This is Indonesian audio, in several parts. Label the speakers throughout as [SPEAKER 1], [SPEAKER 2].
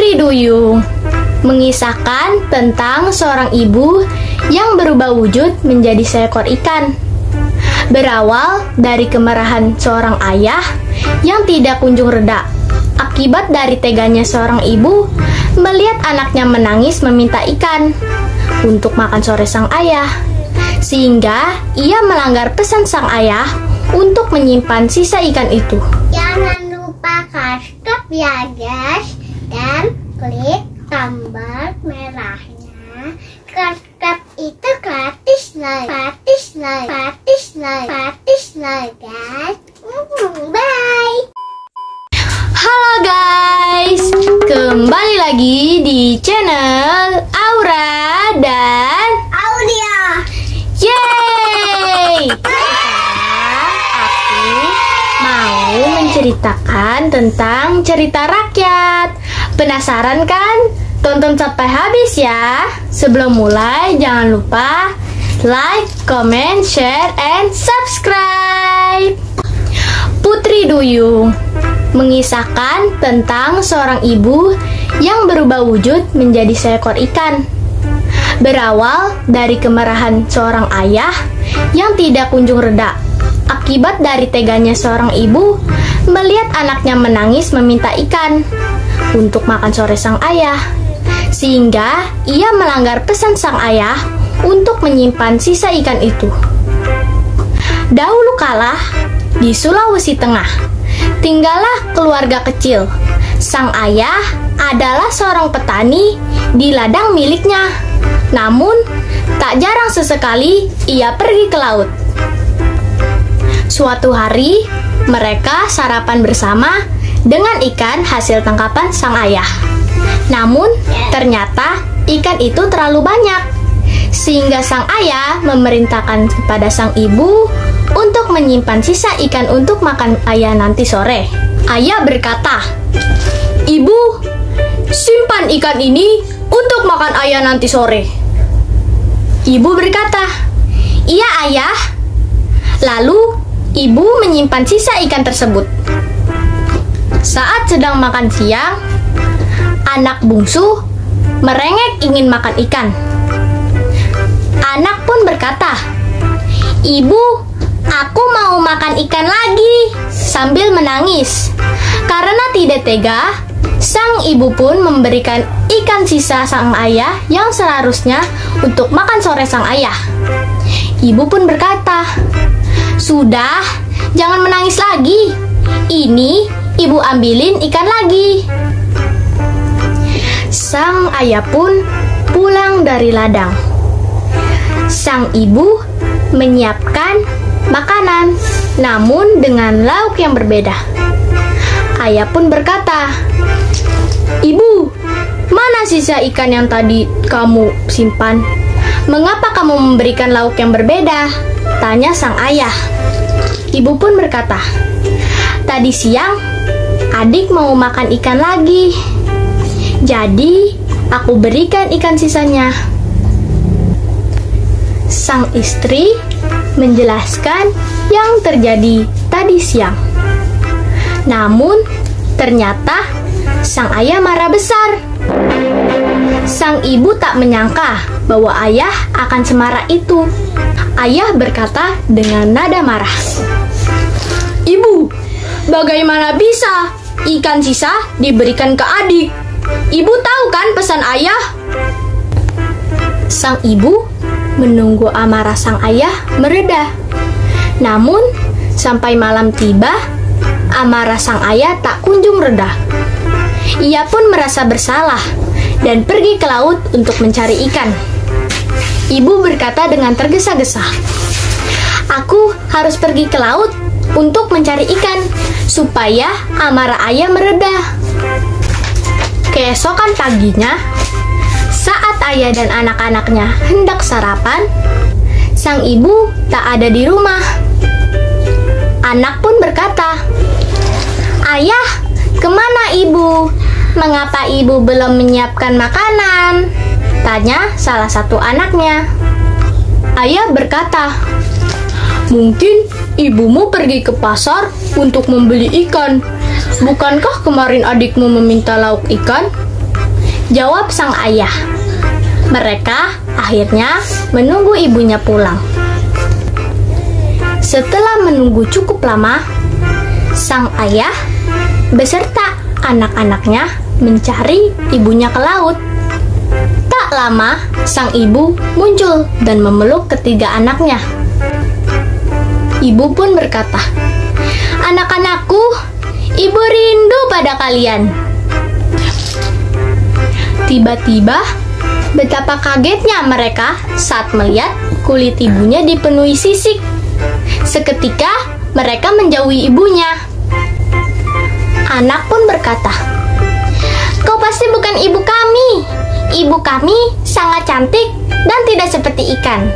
[SPEAKER 1] Putri Duyung mengisahkan tentang seorang ibu yang berubah wujud menjadi seekor ikan. Berawal dari kemarahan seorang ayah yang tidak kunjung reda akibat dari teganya seorang ibu melihat anaknya menangis meminta ikan untuk makan sore sang ayah, sehingga ia melanggar pesan sang ayah untuk menyimpan sisa ikan itu.
[SPEAKER 2] Jangan lupa subscribe ya guys, dan klik tombol merahnya. Subscribe itu gratis loh, guys. Bye.
[SPEAKER 1] Halo guys, kembali lagi di channel Aura dan
[SPEAKER 2] Aulia.
[SPEAKER 1] Yeay! Sekarang aku mau menceritakan tentang cerita rakyat. Penasaran kan? Tonton sampai habis ya. Sebelum mulai jangan lupa like, comment, share, and subscribe. Putri Duyung mengisahkan tentang seorang ibu yang berubah wujud menjadi seekor ikan. Berawal dari kemarahan seorang ayah yang tidak kunjung reda akibat dari teganya seorang ibu melihat anaknya menangis meminta ikan untuk makan sore sang ayah, sehingga ia melanggar pesan sang ayah untuk menyimpan sisa ikan itu. Dahulu kala di Sulawesi Tengah tinggallah keluarga kecil. Sang ayah adalah seorang petani di ladang miliknya. Namun, tak jarang sesekali ia pergi ke laut. Suatu hari, mereka sarapan bersama dengan ikan hasil tangkapan sang ayah. Namun, ternyata ikan itu terlalu banyak, sehingga sang ayah memerintahkan kepada sang ibu untuk menyimpan sisa ikan untuk makan ayah nanti sore. Ayah berkata, "Ibu, simpan ikan ini untuk makan ayah nanti sore." Ibu berkata, "Iya ayah." Lalu ibu menyimpan sisa ikan tersebut. Saat sedang makan siang, anak bungsu merengek ingin makan ikan. Anak pun berkata, "Ibu, aku mau makan ikan lagi," sambil menangis. Karena tidak tega, sang ibu pun memberikan ikan sisa sang ayah yang seharusnya untuk makan sore sang ayah. Ibu pun berkata, "Sudah, jangan menangis lagi. Ini ibu ambilin ikan lagi." Sang ayah pun pulang dari ladang. Sang ibu menyiapkan makanan, namun dengan lauk yang berbeda. Ayah pun berkata, "Ibu, mana sisa ikan yang tadi kamu simpan? Mengapa kamu memberikan lauk yang berbeda?" tanya sang ayah. Ibu pun berkata, "Tadi siang adik mau makan ikan lagi, jadi aku berikan ikan sisanya." Sang istri menjelaskan yang terjadi tadi siang. Namun, ternyata sang ayah marah besar. Sang ibu tak menyangka bahwa ayah akan semarah itu. Ayah berkata dengan nada marah, "Ibu, bagaimana bisa ikan sisa diberikan ke adik? Ibu tahu kan pesan ayah?" Sang ibu menunggu amarah sang ayah mereda. Namun, sampai malam tiba, amarah sang ayah tak kunjung reda. Ia pun merasa bersalah dan pergi ke laut untuk mencari ikan. Ibu berkata dengan tergesa-gesa, "Aku harus pergi ke laut untuk mencari ikan supaya amarah ayah mereda." Keesokan paginya, saat ayah dan anak-anaknya hendak sarapan, sang ibu tak ada di rumah. Anak pun berkata, "Ayah, kemana ibu? Mengapa ibu belum menyiapkan makanan?" tanya salah satu anaknya. Ayah berkata, "Mungkin ibumu pergi ke pasar untuk membeli ikan. Bukankah kemarin adikmu meminta lauk ikan?" jawab sang ayah. Mereka akhirnya menunggu ibunya pulang. Setelah menunggu cukup lama, sang ayah beserta anak-anaknya mencari ibunya ke laut. Tak lama, sang ibu muncul dan memeluk ketiga anaknya. Ibu pun berkata, "Anak-anakku, ibu rindu pada kalian." Tiba-tiba, betapa kagetnya mereka saat melihat kulit ibunya dipenuhi sisik. Seketika, mereka menjauhi ibunya. Anak pun berkata, "Kau pasti bukan ibu kami. Ibu kami sangat cantik dan tidak seperti ikan,"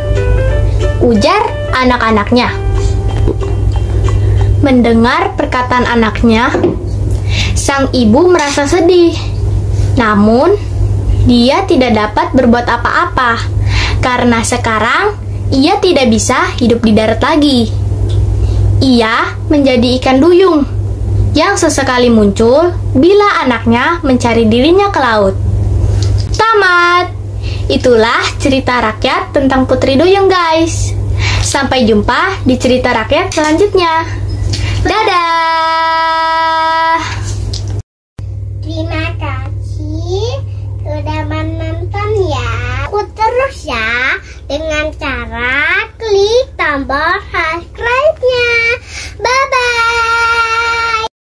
[SPEAKER 1] ujar anak-anaknya. Mendengar perkataan anaknya, sang ibu merasa sedih. Namun, dia tidak dapat berbuat apa-apa karena sekarang ia tidak bisa hidup di darat lagi. Ia menjadi ikan duyung yang sesekali muncul bila anaknya mencari dirinya ke laut. Tamat. Itulah cerita rakyat tentang Putri Duyung, guys. Sampai jumpa di cerita rakyat selanjutnya. Dadah.
[SPEAKER 2] Terima kasih sudah menonton ya. Ikut terus ya dengan cara klik tombol